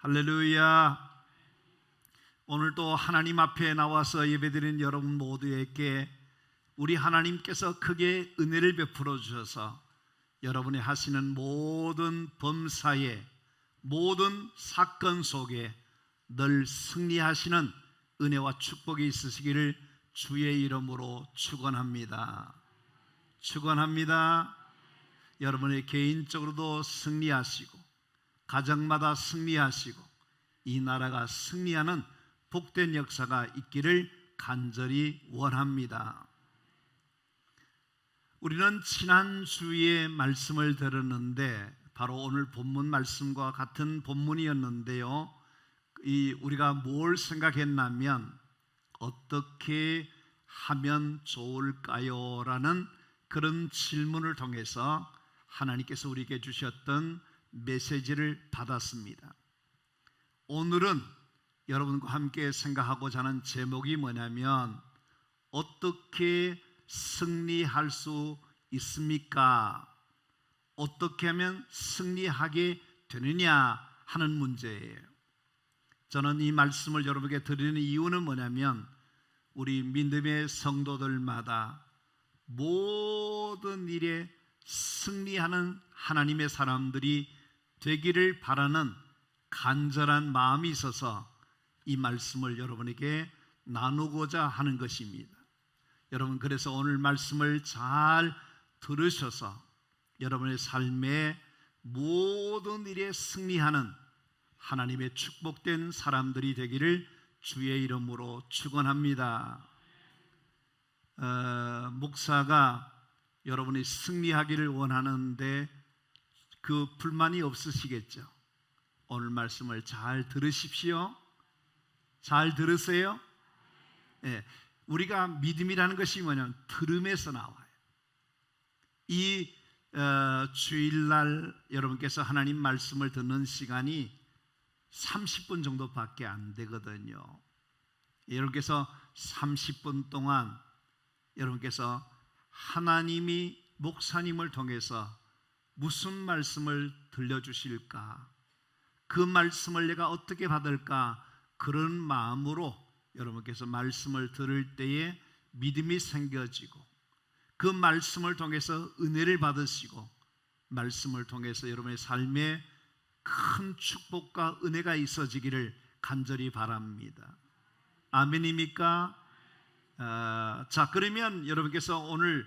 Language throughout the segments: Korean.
할렐루야. 오늘도 하나님 앞에 나와서 예배드리는 여러분 모두에게 우리 하나님께서 크게 은혜를 베풀어 주셔서 여러분이 하시는 모든 범사에, 모든 사건 속에 늘 승리하시는 은혜와 축복이 있으시기를 주의 이름으로 축원합니다. 축원합니다. 여러분의 개인적으로도 승리하시고 가정마다 승리하시고 이 나라가 승리하는 복된 역사가 있기를 간절히 원합니다. 우리는 지난주에 말씀을 들었는데 바로 오늘 본문 말씀과 같은 본문이었는데요, 우리가 뭘 생각했냐면 어떻게 하면 좋을까요? 라는 그런 질문을 통해서 하나님께서 우리에게 주셨던 메시지를 받았습니다. 오늘은 여러분과 함께 생각하고자 하는 제목이 뭐냐면 어떻게 승리할 수 있습니까? 어떻게 하면 승리하게 되느냐 하는 문제예요. 저는 이 말씀을 여러분에게 드리는 이유는 뭐냐면 우리 믿음의 성도들마다 모든 일에 승리하는 하나님의 사람들이 되기를 바라는 간절한 마음이 있어서 이 말씀을 여러분에게 나누고자 하는 것입니다. 여러분, 그래서 오늘 말씀을 잘 들으셔서 여러분의 삶의 모든 일에 승리하는 하나님의 축복된 사람들이 되기를 주의 이름으로 축원합니다. 목사가 여러분이 승리하기를 원하는데 그 불만이 없으시겠죠? 오늘 말씀을 잘 들으십시오. 잘 들으세요? 네, 우리가 믿음이라는 것이 뭐냐면 들음에서 나와요. 이 주일날 여러분께서 하나님 말씀을 듣는 시간이 30분 정도밖에 안 되거든요. 여러분께서 30분 동안 여러분께서 하나님이 목사님을 통해서 무슨 말씀을 들려주실까, 그 말씀을 내가 어떻게 받을까, 그런 마음으로 여러분께서 말씀을 들을 때에 믿음이 생겨지고 그 말씀을 통해서 은혜를 받으시고 말씀을 통해서 여러분의 삶에 큰 축복과 은혜가 있어지기를 간절히 바랍니다. 아멘입니까? 자, 그러면 여러분께서 오늘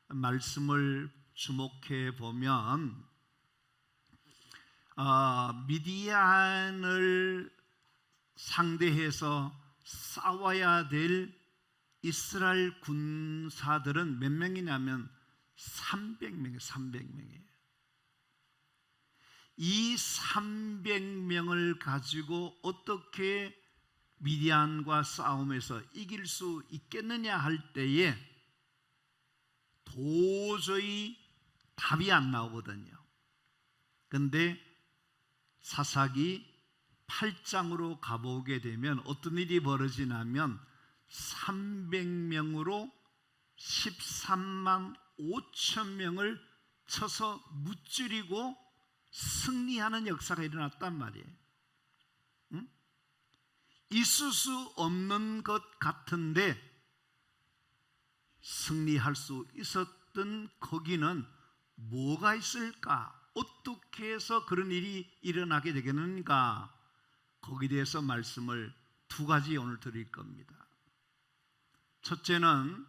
말씀을 주목해 보면 미디안을 상대해서 싸워야 될 이스라엘 군사들은 몇 명이냐면 300명이에요. 이 300명을 가지고 어떻게 미디안과 싸움에서 이길 수 있겠느냐 할 때에 도저히 답이 안 나오거든요. 그런데 사사기 8장으로 가보게 되면 어떤 일이 벌어지냐면 300명으로 13만 5천 명을 쳐서 무찌르고 승리하는 역사가 일어났단 말이에요. 있을 수 없는 것 같은데 승리할 수 있었던 거기는 뭐가 있을까? 어떻게 해서 그런 일이 일어나게 되겠는가? 거기에 대해서 말씀을 두 가지 오늘 드릴 겁니다. 첫째는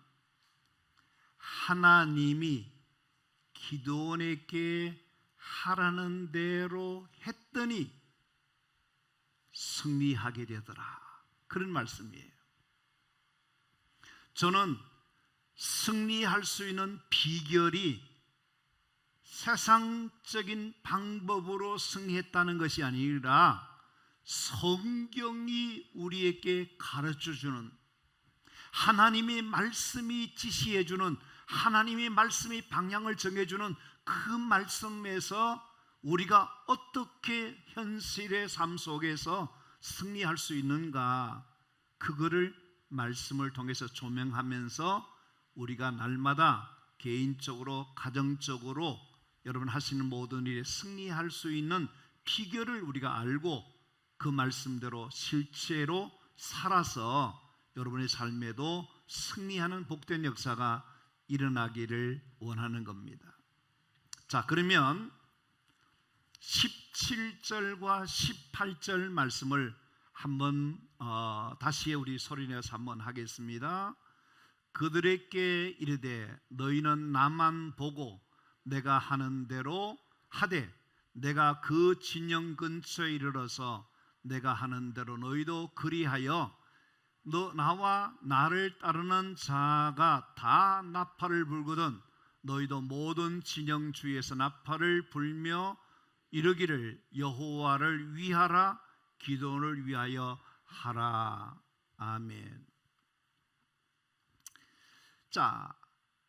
하나님이 기드온에게 하라는 대로 했더니 승리하게 되더라, 그런 말씀이에요. 저는 승리할 수 있는 비결이 세상적인 방법으로 승리했다는 것이 아니라 성경이 우리에게 가르쳐주는, 하나님의 말씀이 지시해주는, 하나님의 말씀이 방향을 정해주는 그 말씀에서 우리가 어떻게 현실의 삶 속에서 승리할 수 있는가, 그거를 말씀을 통해서 조명하면서 우리가 날마다 개인적으로 가정적으로 여러분 하시는 모든 일에 승리할 수 있는 비결을 우리가 알고 그 말씀대로 실제로 살아서 여러분의 삶에도 승리하는 복된 역사가 일어나기를 원하는 겁니다. 자, 그러면 17절과 18절 말씀을 한번 다시 우리 소리내서 한번 하겠습니다. 그들에게 이르되 너희는 나만 보고 내가 하는 대로 하되 내가 그 진영 근처에 이르러서 내가 하는 대로 너희도 그리하여 나와 나를 따르는 자가 다 나팔을 불거든 너희도 모든 진영 주위에서 나팔을 불며 이르기를 여호와를 위하라 기도를 위하여 하라. 아멘. 자,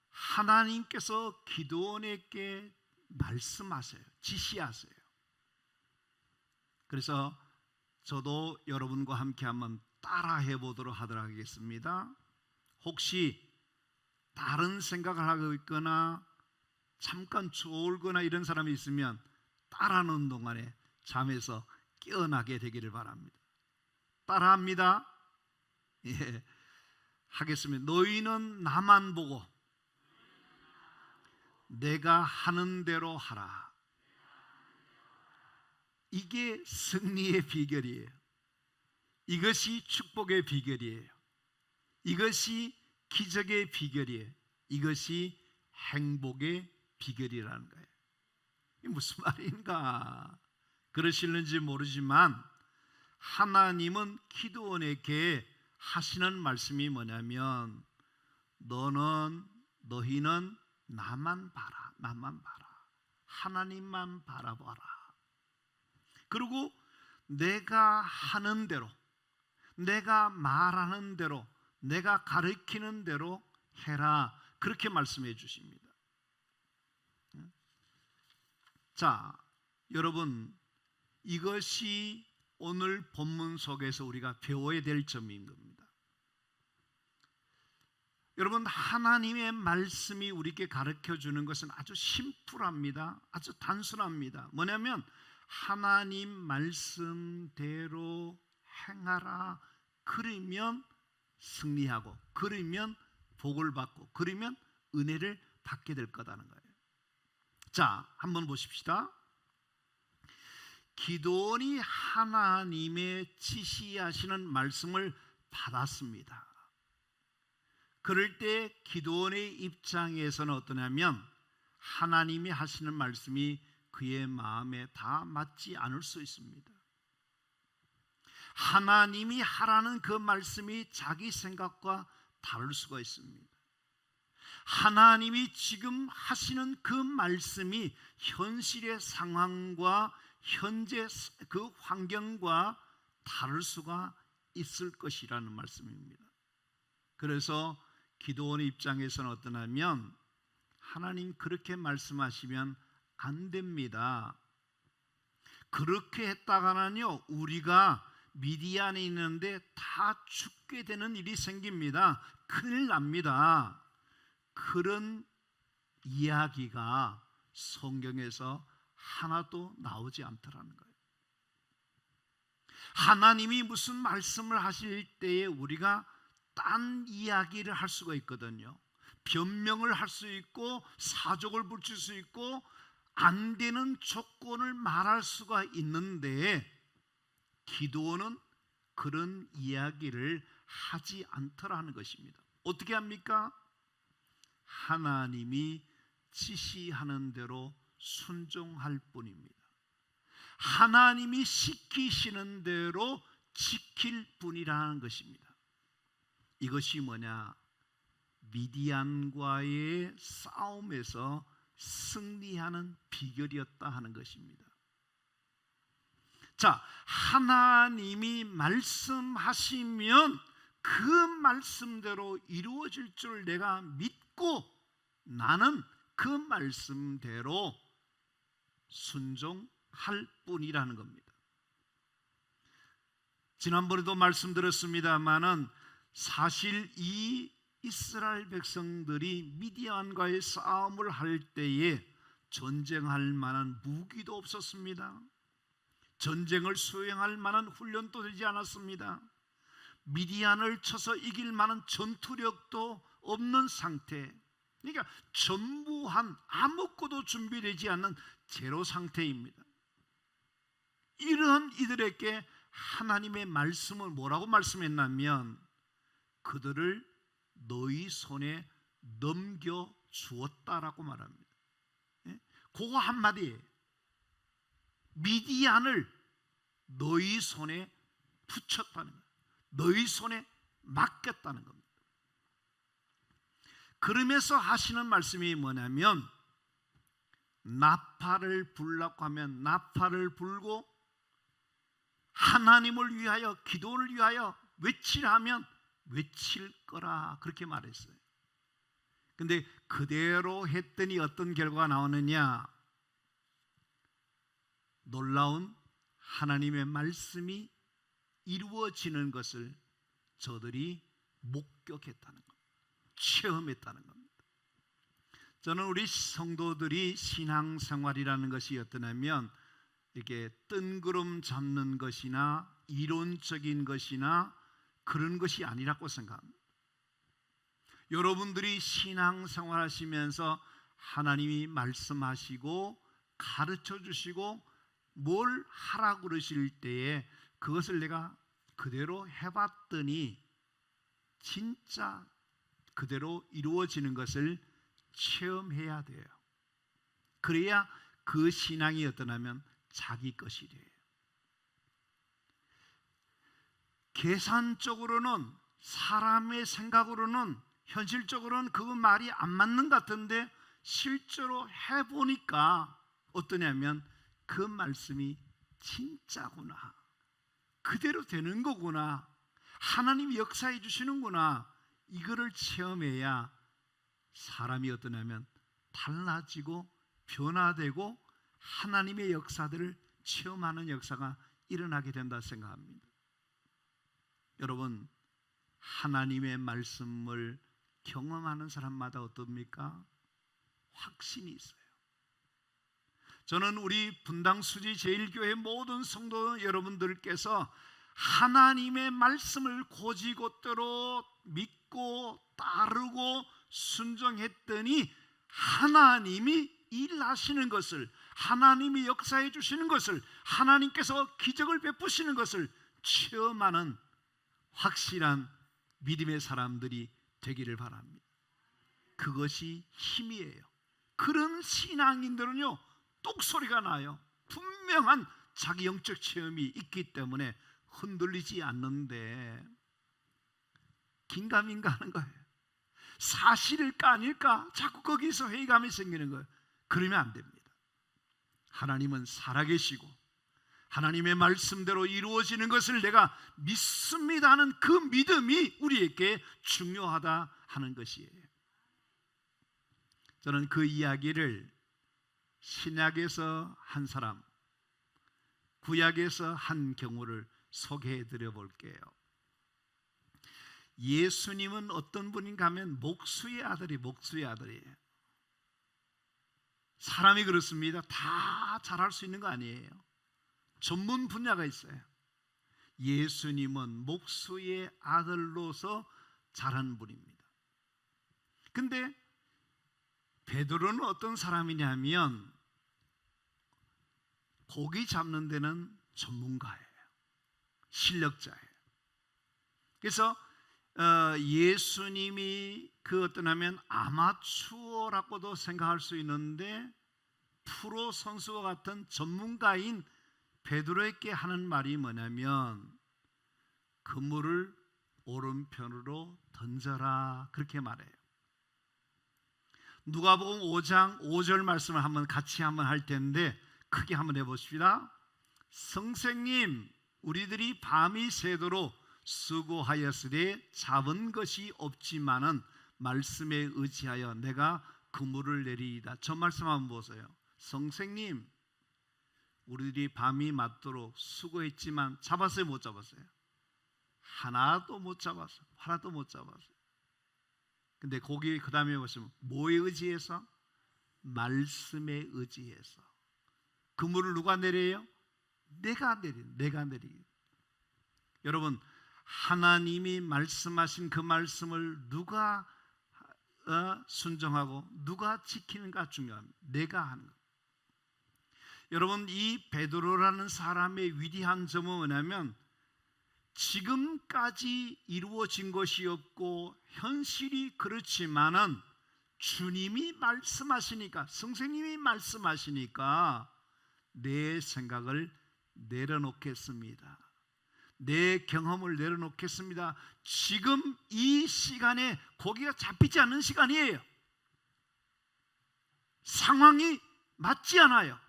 하나님께서 기드온에게 말씀하세요. 지시하세요. 그래서 저도 여러분과 함께 한번 따라해 보도록 하겠습니다. 혹시 다른 생각을 하고 있거나 잠깐 졸거나 이런 사람이 있으면 따라하는 동안에 잠에서 깨어나게 되기를 바랍니다. 따라합니다. 예, 하겠습니다. 너희는 나만 보고 내가 하는 대로 하라. 이게 승리의 비결이에요. 이것이 축복의 비결이에요. 이것이 기적의 비결이에요. 이것이 행복의 비결이라는 거예요. 이게 무슨 말인가? 그러실는지 모르지만 하나님은 기드온에게 하시는 말씀이 뭐냐면 너희는 나만 봐라. 나만 봐라. 하나님만 바라봐라. 그리고 내가 하는 대로, 내가 말하는 대로, 내가 가르치는 대로 해라. 그렇게 말씀해 주십니다. 자, 여러분, 이것이 오늘 본문 속에서 우리가 배워야 될 점인 겁니다. 여러분, 하나님의 말씀이 우리에게 가르쳐 주는 것은 아주 심플합니다. 아주 단순합니다. 뭐냐면 하나님 말씀대로 행하라. 그러면 승리하고, 그러면 복을 받고, 그러면 은혜를 받게 될 거라는 거예요. 자, 한번 보십시다. 기드온이 하나님의 지시하시는 말씀을 받았습니다. 그럴 때 기드온의 입장에서는 어떠냐면 하나님이 하시는 말씀이 그의 마음에 다 맞지 않을 수 있습니다. 하나님이 하라는 그 말씀이 자기 생각과 다를 수가 있습니다. 하나님이 지금 하시는 그 말씀이 현실의 상황과 현재 그 환경과 다를 수가 있을 것이라는 말씀입니다. 그래서 기드온의 입장에서는 어떠냐면 하나님 그렇게 말씀하시면 안 됩니다. 그렇게 했다가는요 우리가 미디안에 있는데 다 죽게 되는 일이 생깁니다. 큰일 납니다. 그런 이야기가 성경에서 하나도 나오지 않더라는 거예요. 하나님이 무슨 말씀을 하실 때에 우리가 딴 이야기를 할 수가 있거든요. 변명을 할 수 있고 사족을 붙일 수 있고 안 되는 조건을 말할 수가 있는데 기드온은 그런 이야기를 하지 않더라는 것입니다. 어떻게 합니까? 하나님이 지시하는 대로 순종할 뿐입니다. 하나님이 시키시는 대로 지킬 뿐이라는 것입니다. 이것이 뭐냐? 미디안과의 싸움에서 승리하는 비결이었다 하는 것입니다. 자, 하나님이 말씀하시면 그 말씀대로 이루어질 줄 내가 믿고 나는 그 말씀대로 순종할 뿐이라는 겁니다. 지난번에도 말씀드렸습니다마는 사실 이 이스라엘 백성들이 미디안과의 싸움을 할 때에 전쟁할 만한 무기도 없었습니다. 전쟁을 수행할 만한 훈련도 되지 않았습니다. 미디안을 쳐서 이길 만한 전투력도 없는 상태. 그러니까 전무한 아무것도 준비되지 않는 제로 상태입니다. 이러한 이들에게 하나님의 말씀을 뭐라고 말씀했냐면 그들을 너희 손에 넘겨 주었다라고 말합니다. 그거 한마디에 미디안을 너희 손에 붙였다는 거예요. 너희 손에 맡겼다는 겁니다. 그러면서 하시는 말씀이 뭐냐면 나팔을 불라고 하면 나팔을 불고 하나님을 위하여 기도를 위하여 외치라 하면 외칠 거라 그렇게 말했어요. 근데 그대로 했더니 어떤 결과가 나오느냐? 놀라운 하나님의 말씀이 이루어지는 것을 저들이 목격했다는 겁니다. 체험했다는 겁니다. 저는 우리 성도들이 신앙생활이라는 것이 어떠냐면 이렇게 뜬구름 잡는 것이나 이론적인 것이나 그런 것이 아니라고 생각합니다. 여러분들이 신앙생활 하시면서 하나님이 말씀하시고 가르쳐 주시고 뭘 하라고 그러실 때에 그것을 내가 그대로 해봤더니 진짜 그대로 이루어지는 것을 체험해야 돼요. 그래야 그 신앙이 어떠냐면 자기 것이 돼요. 계산적으로는 사람의 생각으로는 현실적으로는 그 말이 안 맞는 것 같은데 실제로 해보니까 어떠냐면 그 말씀이 진짜구나, 그대로 되는 거구나, 하나님이 역사해 주시는구나, 이거를 체험해야 사람이 어떠냐면 달라지고 변화되고 하나님의 역사들을 체험하는 역사가 일어나게 된다 생각합니다. 여러분, 하나님의 말씀을 경험하는 사람마다 어떻습니까? 확신이 있어요. 저는 우리 분당 수지 제일교회 모든 성도 여러분들께서 하나님의 말씀을 고지곧대로 믿고 따르고 순종했더니 하나님이 일하시는 것을, 하나님이 역사해 주시는 것을, 하나님께서 기적을 베푸시는 것을 체험하는 확실한 믿음의 사람들이 되기를 바랍니다. 그것이 힘이에요. 그런 신앙인들은요 똑소리가 나요. 분명한 자기 영적 체험이 있기 때문에 흔들리지 않는데 긴가민가 하는 거예요. 사실일까 아닐까 자꾸 거기서 회의감이 생기는 거예요. 그러면 안 됩니다. 하나님은 살아계시고 하나님의 말씀대로 이루어지는 것을 내가 믿습니다 하는 그 믿음이 우리에게 중요하다 하는 것이에요. 저는 그 이야기를 신약에서 한 사람, 구약에서 한 경우를 소개해 드려 볼게요. 예수님은 어떤 분인가 하면 목수의 아들이에요. 사람이 그렇습니다. 다 잘할 수 있는 거 아니에요. 전문 분야가 있어요. 예수님은 목수의 아들로서 자란 분입니다. 근데 베드로는 어떤 사람이냐면 고기 잡는 데는 전문가예요. 실력자예요. 그래서 예수님이 그 어떠냐면 아마추어라고도 생각할 수 있는데 프로 선수와 같은 전문가인 베드로에게 하는 말이 뭐냐면 그물을 오른편으로 던져라 그렇게 말해요. 누가복음 5장 5절 말씀을 같이 할 텐데 크게 한번 해보십시다. 선생님, 우리들이 밤이 새도록 수고하였으되 잡은 것이 없지만은 말씀에 의지하여 내가 그물을 내리이다. 저 말씀 한번 보세요. 선생님, 우리들이 밤이 맞도록 수고했지만 잡았어요, 못 잡았어요? 하나도 못 잡았어요. 하나도 못 잡았어요. 근데 거기 그 다음에 보시면 뭐에 의지해서? 말씀에 의지해서. 그물을 누가 내려요? 내가 내리. 여러분, 하나님이 말씀하신 그 말씀을 누가 순종하고 누가 지키는가 중요합니다. 내가 하는 것. 여러분, 이 베드로라는 사람의 위대한 점은 뭐냐면 지금까지 이루어진 것이 없고 현실이 그렇지만은 주님이 말씀하시니까, 선생님이 말씀하시니까 내 생각을 내려놓겠습니다. 내 경험을 내려놓겠습니다. 지금 이 시간에 고기가 잡히지 않는 시간이에요. 상황이 맞지 않아요.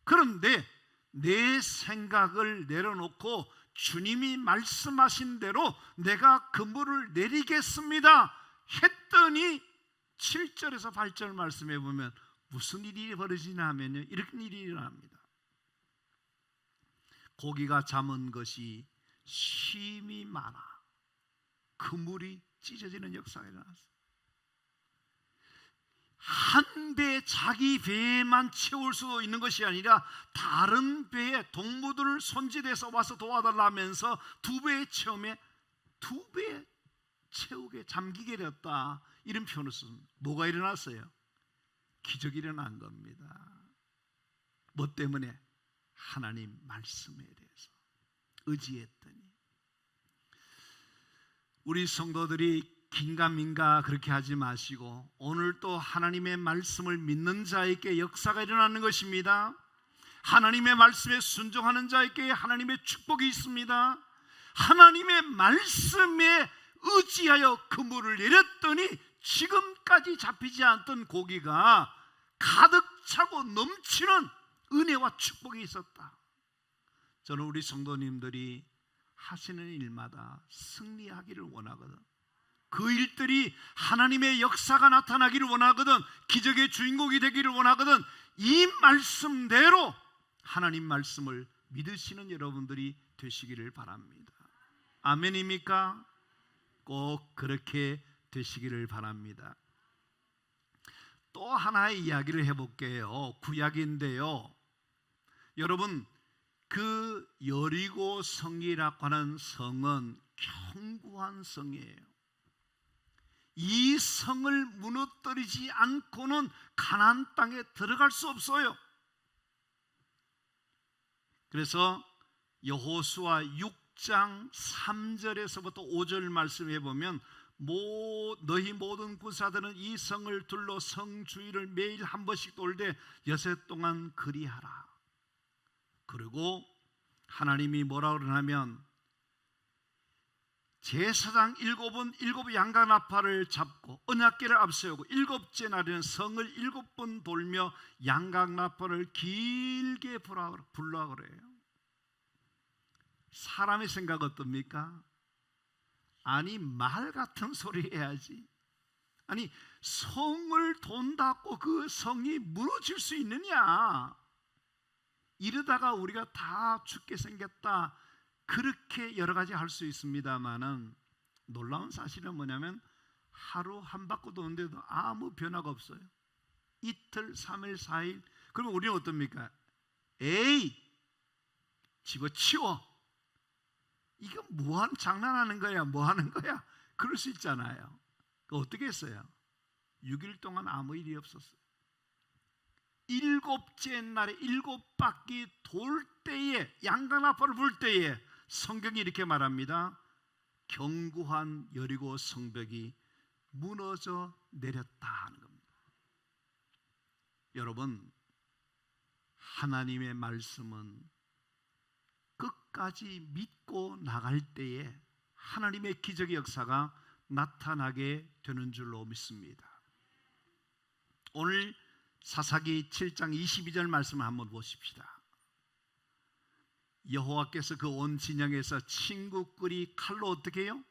그런데 내 생각을 내려놓고 주님이 말씀하신 대로 내가 그물을 내리겠습니다 했더니 7절에서 8절 말씀해 보면 무슨 일이 벌어지냐 하면요, 이런 일이 일어납니다. 고기가 잠은 것이 심히 많아 그물이 찢어지는 역사가 일어났어요. 한 배, 자기 배에만 채울 수 있는 것이 아니라 다른 배에 동무들을 손질해서 와서 도와달라면서 두 배의 체험에 두 배 채우게 잠기게 되었다, 이런 표현을 씁니다. 뭐가 일어났어요? 기적이 일어난 겁니다. 뭐 때문에? 하나님 말씀에 대해서 의지했더니. 우리 성도들이 긴가민가 그렇게 하지 마시고 오늘 또 하나님의 말씀을 믿는 자에게 역사가 일어나는 것입니다. 하나님의 말씀에 순종하는 자에게 하나님의 축복이 있습니다. 하나님의 말씀에 의지하여 그물을 내렸더니 지금까지 잡히지 않던 고기가 가득 차고 넘치는 은혜와 축복이 있었다. 저는 우리 성도님들이 하시는 일마다 승리하기를 원하거든. 그 일들이 하나님의 역사가 나타나기를 원하거든. 기적의 주인공이 되기를 원하거든. 이 말씀대로 하나님 말씀을 믿으시는 여러분들이 되시기를 바랍니다. 아멘입니까? 꼭 그렇게 되시기를 바랍니다. 또 하나의 이야기를 해볼게요. 구약인데요. 여러분, 그 여리고 성이라고 하는 성은 견고한 성이에요. 이 성을 무너뜨리지 않고는 가나안 땅에 들어갈 수 없어요. 그래서 여호수아 6장 3절에서부터 5절 말씀해 보면 너희 모든 군사들은 이 성을 둘러 성 주위를 매일 한 번씩 돌되 여세 동안 그리하라. 그리고 하나님이 뭐라 그러냐면 제사장 7은 7 양각나팔을 잡고 언약궤를 앞세우고 7째 날에는 성을 7번 돌며 양각나팔을 길게 불라 그래요. 사람의 생각 어떻습니까? 아니, 말 같은 소리 해야지. 아니, 성을 돈다고 그 성이 무너질 수 있느냐? 이러다가 우리가 다 죽게 생겼다, 그렇게 여러 가지 할 수 있습니다만은 놀라운 사실은 뭐냐면 하루 한 바퀴 도는데도 아무 변화가 없어요. 이틀, 3일, 4일. 그러면 우리는 어떻습니까? 에이, 집어치워. 이거 뭐하는 장난하는 거야? 뭐하는 거야? 그럴 수 있잖아요. 어떻게 했어요? 6일 동안 아무 일이 없었어요. 7째 날에 7바퀴 돌 때에, 양각나팔을 불 때에 성경이 이렇게 말합니다. 견고한 여리고 성벽이 무너져 내렸다 하는 겁니다. 여러분, 하나님의 말씀은 끝까지 믿고 나갈 때에 하나님의 기적의 역사가 나타나게 되는 줄로 믿습니다. 오늘 사사기 7장 22절 말씀을 한번 보십시다. 여호와께서 그 온 진영에서 친구끼리 칼로 어떻게 해요?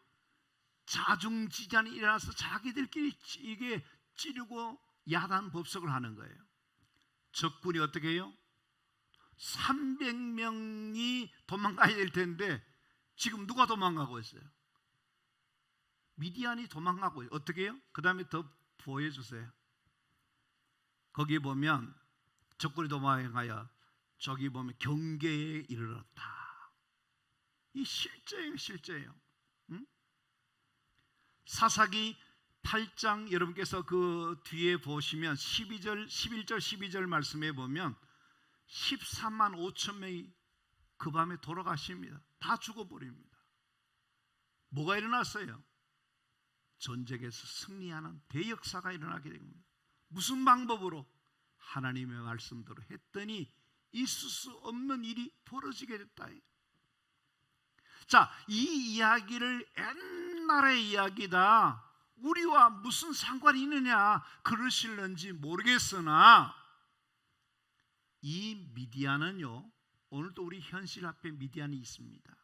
자중지전이 일어나서 자기들끼리 이게 찌르고 야단 법석을 하는 거예요. 적군이 어떻게 해요? 300명이 도망가야 될 텐데 지금 누가 도망가고 있어요? 미디안이 도망가고 있어요. 어떻게 해요? 그 다음에 더 보여주세요. 거기 보면 적군이 도망하여 저기 보면 경계에 이르렀다. 이 실제예요, 실제예요. 응? 사사기 8장 여러분께서 그 뒤에 보시면 11절 12절 말씀에 보면 13만 5천 명이 그 밤에 돌아가십니다. 다 죽어버립니다. 뭐가 일어났어요? 전쟁에서 승리하는 대역사가 일어나게 됩니다. 무슨 방법으로? 하나님의 말씀대로 했더니 있을 수 없는 일이 벌어지게 됐다. 자, 이 이야기를 옛날의 이야기다, 우리와 무슨 상관이 있느냐 그러실는지 모르겠으나 이 미디안은요, 오늘도 우리 현실 앞에 미디안이 있습니다.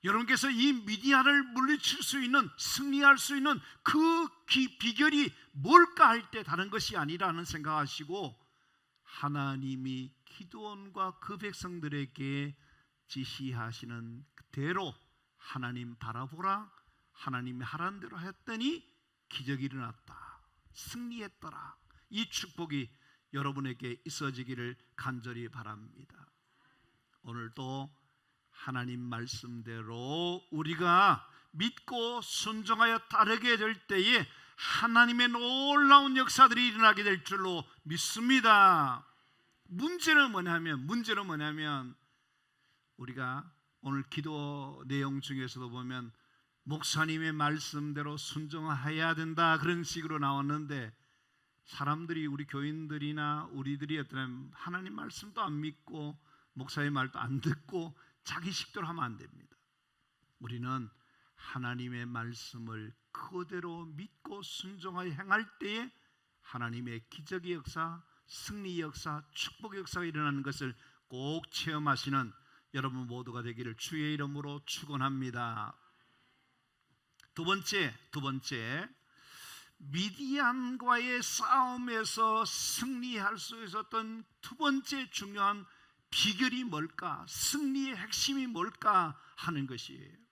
여러분께서 이 미디안을 물리칠 수 있는, 승리할 수 있는 그 비결이 뭘까 할 때 다른 것이 아니라는 생각하시고, 하나님이 기드온과 그 백성들에게 지시하시는 그대로 하나님 바라보라, 하나님이 하라는 대로 했더니 기적이 일어났다, 승리했더라. 이 축복이 여러분에게 있어지기를 간절히 바랍니다. 오늘도 하나님 말씀대로 우리가 믿고 순종하여 따르게 될 때에 하나님의 놀라운 역사들이 일어나게 될 줄로 믿습니다. 문제는 뭐냐면 우리가 오늘 기도 내용 중에서도 보면 목사님의 말씀대로 순종해야 된다 그런 식으로 나왔는데, 사람들이, 우리 교인들이나 우리들이 어떤 하나님 말씀도 안 믿고 목사의 말도 안 듣고 자기 식대로 하면 안 됩니다. 우리는 하나님의 말씀을 그대로 믿고 순종하여 행할 때에 하나님의 기적의 역사, 승리의 역사, 축복의 역사가 일어나는 것을 꼭 체험하시는 여러분 모두가 되기를 주의 이름으로 축원합니다. 두 번째, 미디안과의 싸움에서 승리할 수 있었던 두 번째 중요한 비결이 뭘까? 승리의 핵심이 뭘까 하는 것이에요.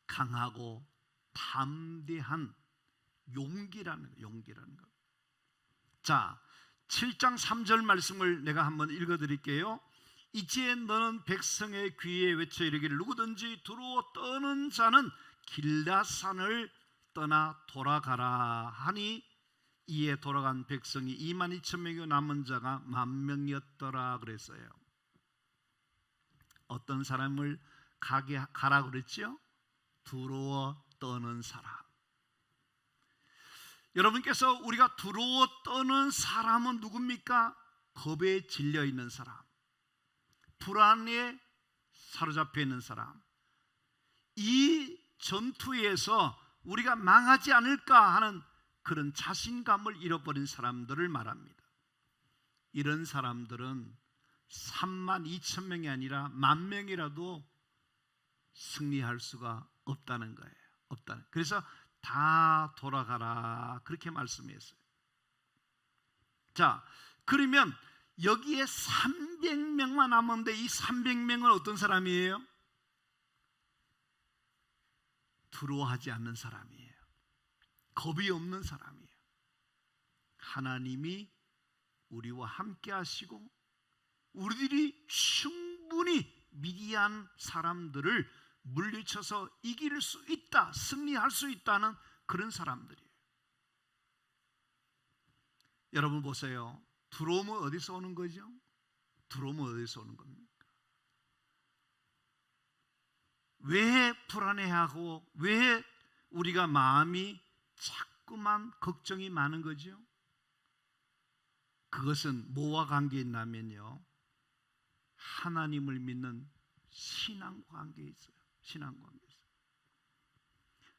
강하고 담대한 용기라는 것. 자, 7장 3절 말씀을 내가 한번 읽어드릴게요. 이제 너는 백성의 귀에 외쳐 이르기를 누구든지 두루어 떠는 자는 길라산을 떠나 돌아가라 하니, 이에 돌아간 백성이 2만 2천 명이요 남은 자가 10,000명이었더라 그랬어요. 어떤 사람을 가라 그랬죠? 두루어 떠는 사람. 여러분께서 우리가 두루어 떠는 사람은 누굽니까? 겁에 질려 있는 사람, 불안에 사로잡혀 있는 사람, 이 전투에서 우리가 망하지 않을까 하는 그런 자신감을 잃어버린 사람들을 말합니다. 이런 사람들은 3만 2천 명이 아니라 10,000명이라도 승리할 수가 없다는 거예요. 그래서 다 돌아가라 그렇게 말씀했어요. 자, 그러면 여기에 300명만 남았는데 이 300명은 어떤 사람이에요? 두려워하지 않는 사람이에요. 겁이 없는 사람이에요. 하나님이 우리와 함께 하시고 우리들이 충분히 미디안 사람들을 물리쳐서 이길 수 있다, 승리할 수 있다는 그런 사람들이에요. 여러분 보세요. 두려움은 어디서 오는 거죠? 두려움은 어디서 오는 겁니까? 왜 불안해하고 왜 우리가 마음이 자꾸만 걱정이 많은 거죠? 그것은 뭐와 관계 있냐면요, 하나님을 믿는 신앙과 관계 있어요. 신앙과 관계 있어요.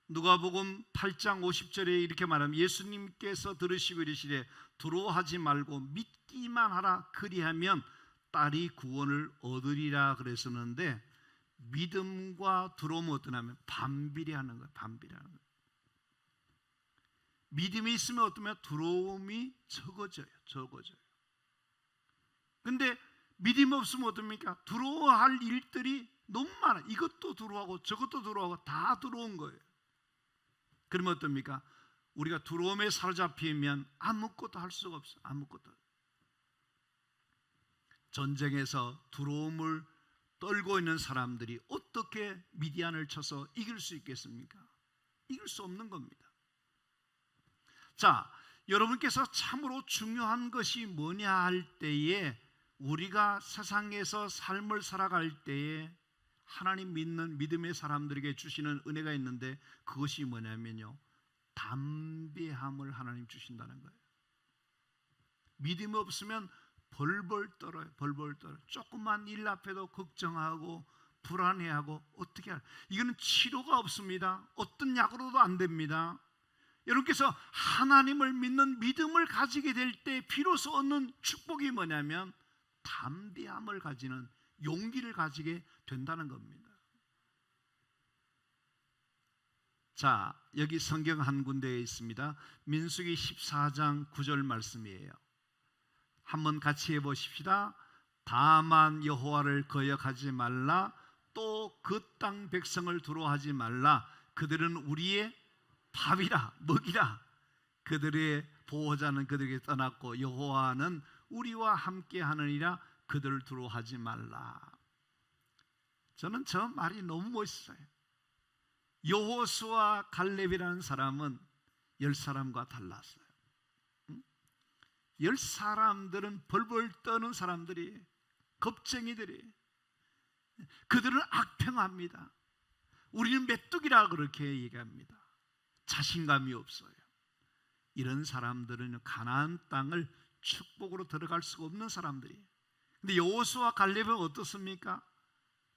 누가복음 8장 50절에 이렇게 말하면, 예수님께서 들으시고 이르시되 두려워하지 말고 믿기만 하라, 그리하면 딸이 구원을 얻으리라 그랬었는데, 믿음과 두려움은 어떠냐면 반비례하는 거예요. 반비례하는 거예요. 믿음이 있으면 어떠면 두려움이 적어져요. 근데 믿음이 없으면 어떻습니까? 두려워할 일들이 너무 많아. 이것도 두려워하고 저것도 두려워하고 다 두려운 거예요. 그러면 어떻습니까? 우리가 두려움에 사로잡히면 아무것도 할 수가 없어요. 아무것도. 전쟁에서 두려움을 떨고 있는 사람들이 어떻게 미디안을 쳐서 이길 수 있겠습니까? 이길 수 없는 겁니다. 자, 여러분께서 참으로 중요한 것이 뭐냐 할 때에, 우리가 세상에서 삶을 살아갈 때에 하나님 믿는 믿음의 사람들에게 주시는 은혜가 있는데, 그것이 뭐냐면요, 담대함을 하나님 주신다는 거예요. 믿음이 없으면 벌벌 떨어요. 벌벌 떨어요. 조그만 일 앞에도 걱정하고 불안해하고 어떻게 할까? 이거는 치료가 없습니다. 어떤 약으로도 안 됩니다. 여러분께서 하나님을 믿는 믿음을 가지게 될 때 비로소 얻는 축복이 뭐냐면 담대함을 가지는, 용기를 가지게 된다는 겁니다. 자, 여기 성경 한 군데에 있습니다. 민수기 14장 9절 말씀이에요. 한번 같이 해보십시다. 다만 여호와를 거역하지 말라. 또 그 땅 백성을 두려워하지 말라. 그들은 우리의 밥이라, 먹이라. 그들의 보호자는 그들에게 떠났고 여호와는 우리와 함께 하느니라. 그들을 두려워하지 말라. 저는 저 말이 너무 멋있어요. 여호수아 갈렙이라는 사람은 10사람과 달랐어요. 10사람들은 벌벌 떠는 사람들이, 겁쟁이들이, 그들은 악평합니다. 우리는 메뚜기라 그렇게 얘기합니다. 자신감이 없어요. 이런 사람들은 가나안 땅을 축복으로 들어갈 수가 없는 사람들이에요. 근데 여호수아 갈렙은 어떻습니까?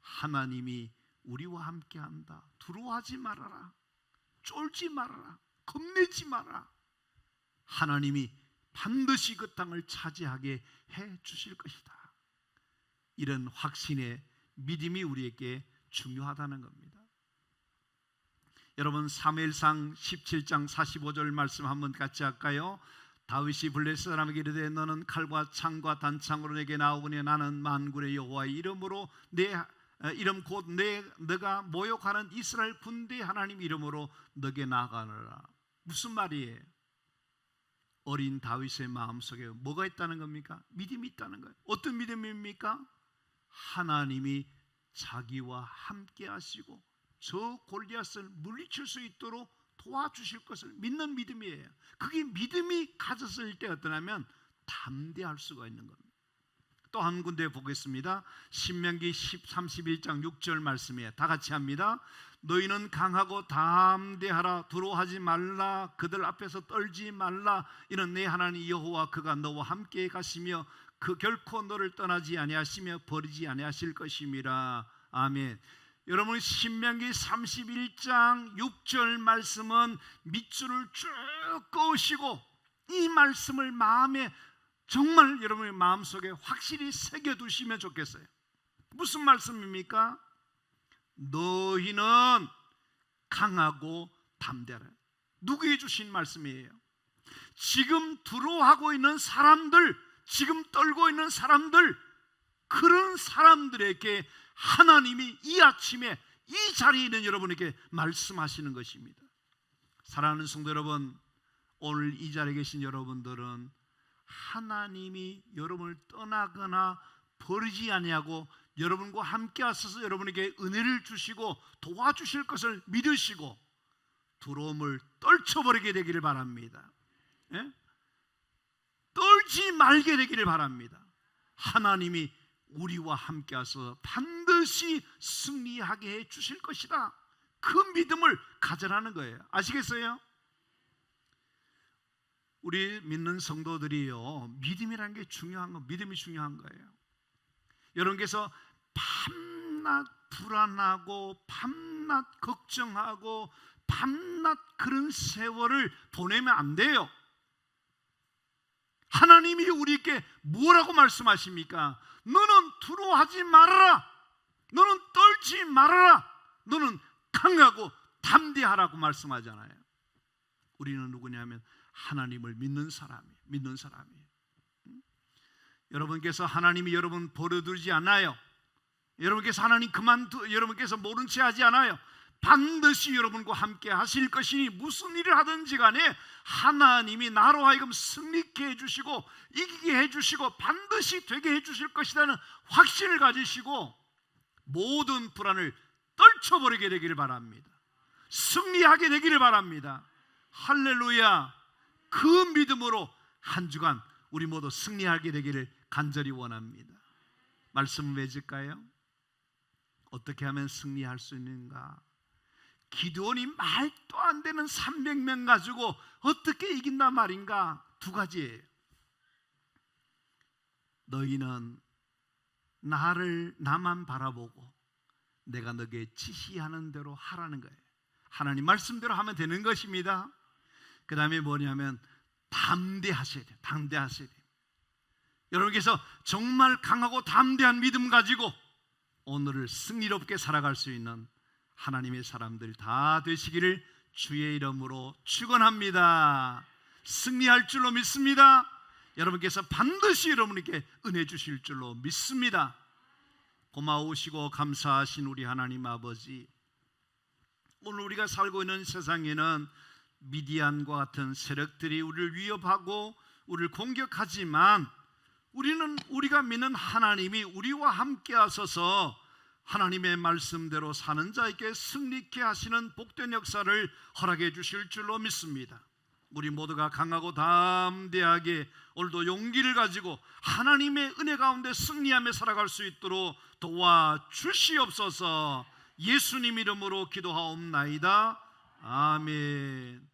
하나님이 우리와 함께한다. 두려워하지 말아라. 쫄지 말아라. 겁내지 마라. 하나님이 반드시 그 땅을 차지하게 해 주실 것이다. 이런 확신의 믿음이 우리에게 중요하다는 겁니다. 여러분, 사무엘상 17장 45절 말씀 한번 같이 할까요? 다윗이 블레셋 사람에게 이르되 너는 칼과 창과 단창으로 내게 나오니 나는 만군의 여호와의 이름으로 내 이름 곧 내가 모욕하는 이스라엘 군대 하나님 이름으로 너게 나아가노라. 무슨 말이에요? 어린 다윗의 마음속에 뭐가 있다는 겁니까? 믿음이 있다는 거예요. 어떤 믿음입니까? 하나님이 자기와 함께 하시고 저 골리앗을 물리칠 수 있도록 도와주실 것을 믿는 믿음이에요. 그게 믿음이 가졌을 때 어떠냐면 담대할 수가 있는 겁니다. 또 한 군데 보겠습니다. 신명기 31장 6절 말씀이에요. 다 같이 합니다. 너희는 강하고 담대하라. 두려워하지 말라. 그들 앞에서 떨지 말라. 이는 내 하나님 여호와 그가 너와 함께 가시며 그 결코 너를 떠나지 아니하시며 버리지 아니하실 것임이라. 아멘. 여러분, 신명기 31장 6절 말씀은 밑줄을 쭉 그으시고 이 말씀을 마음에 정말 여러분의 마음속에 확실히 새겨두시면 좋겠어요. 무슨 말씀입니까? 너희는 강하고 담대하라. 누구에게 주신 말씀이에요? 지금 두려워하고 있는 사람들, 지금 떨고 있는 사람들, 그런 사람들에게 하나님이 이 아침에 이 자리에 있는 여러분에게 말씀하시는 것입니다. 사랑하는 성도 여러분, 오늘 이 자리에 계신 여러분들은 하나님이 여러분을 떠나거나 버리지 아니하고 여러분과 함께 하셔서 여러분에게 은혜를 주시고 도와주실 것을 믿으시고 두려움을 떨쳐버리게 되기를 바랍니다. 예? 떨지 말게 되기를 바랍니다. 하나님이 우리와 함께 하셔서 반드시 승리하게 해 주실 것이다. 그 믿음을 가져라는 거예요. 아시겠어요? 우리 믿는 성도들이요, 믿음이라는 게 중요한 거, 믿음이 중요한 거예요. 여러분께서 밤낮 불안하고 밤낮 걱정하고 밤낮 그런 세월을 보내면 안 돼요. 하나님이 우리에게 뭐라고 말씀하십니까? 너는 두려워하지 말아라. 너는 떨지 말아라. 너는 강하고 담대하라고 말씀하잖아요. 우리는 누구냐면 하나님을 믿는 사람이에요. 여러분께서 하나님이 여러분 버려두지 않아요. 여러분께서 하나님 여러분께서 모른 채 하지 않아요. 반드시 여러분과 함께 하실 것이니 무슨 일을 하든지 간에 하나님이 나로 하여금 승리케 해주시고 이기게 해주시고 반드시 되게 해주실 것이라는 확신을 가지시고 모든 불안을 떨쳐버리게 되기를 바랍니다. 승리하게 되기를 바랍니다. 할렐루야. 그 믿음으로 한 주간 우리 모두 승리하게 되기를 간절히 원합니다. 말씀을 맺을까요? 어떻게 하면 승리할 수 있는가? 기드온이 말도 안 되는 300명 가지고 어떻게 이긴단 말인가? 두 가지예요. 너희는 나만 바라보고 내가 너에게 지시하는 대로 하라는 거예요. 하나님 말씀대로 하면 되는 것입니다. 그 다음에 뭐냐면 담대하셔야 돼요. 담대하셔야 돼요. 여러분께서 정말 강하고 담대한 믿음 가지고 오늘을 승리롭게 살아갈 수 있는 하나님의 사람들 다 되시기를 주의 이름으로 축원합니다. 승리할 줄로 믿습니다. 여러분께서 반드시 여러분에게 은혜 주실 줄로 믿습니다. 고마우시고 감사하신 우리 하나님 아버지, 오늘 우리가 살고 있는 세상에는 미디안과 같은 세력들이 우리를 위협하고 우리를 공격하지만 우리가 믿는 하나님이 우리와 함께 하셔서 하나님의 말씀대로 사는 자에게 승리케 하시는 복된 역사를 허락해 주실 줄로 믿습니다. 우리 모두가 강하고 담대하게 오늘도 용기를 가지고 하나님의 은혜 가운데 승리하며 살아갈 수 있도록 도와주시옵소서. 예수님 이름으로 기도하옵나이다. 아멘.